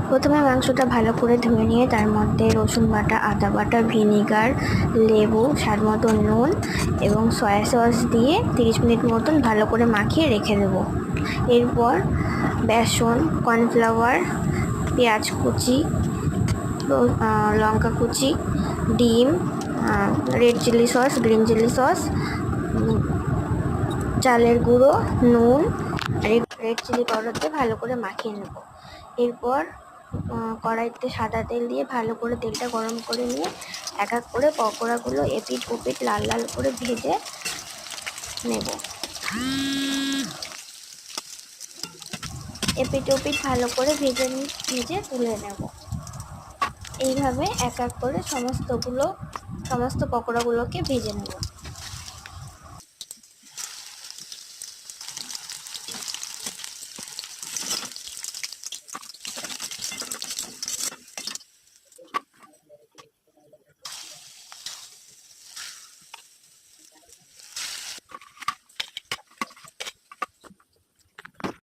প্রথমে মাংসটা ভালো করে ধুয়ে নিয়ে তার মধ্যে রসুন বাটা, আদা বাটা, ভিনিগার, লেবু, স্বাদ মতো নুন এবং সয়া সস দিয়ে 30 মিনিট মতন ভালো করে মাখিয়ে রেখে দেবো। এরপর বেসন, কর্নফ্লাওয়ার, পেঁয়াজ কুচি, লঙ্কা কুচি, ডিম, red chilli sauce, green chilli sauce, চালের গুঁড়ো, নুন, রেড চিলি পাউডার দিয়ে ভালো করে মাখিয়ে নেব। এরপর কড়াইতে সাদা তেল দিয়ে ভালো করে তেলটা গরম করে নিয়ে এক এক করে পকোড়াগুলো এপিঠ ওপিঠ লাল লাল করে ভেজে নেব। এপিঠ ওপিঠ ভালো করে ভেজে তুলে নেব। এইভাবে এক এক করে সমস্ত পকোড়াগুলোকে ভেজে নেব।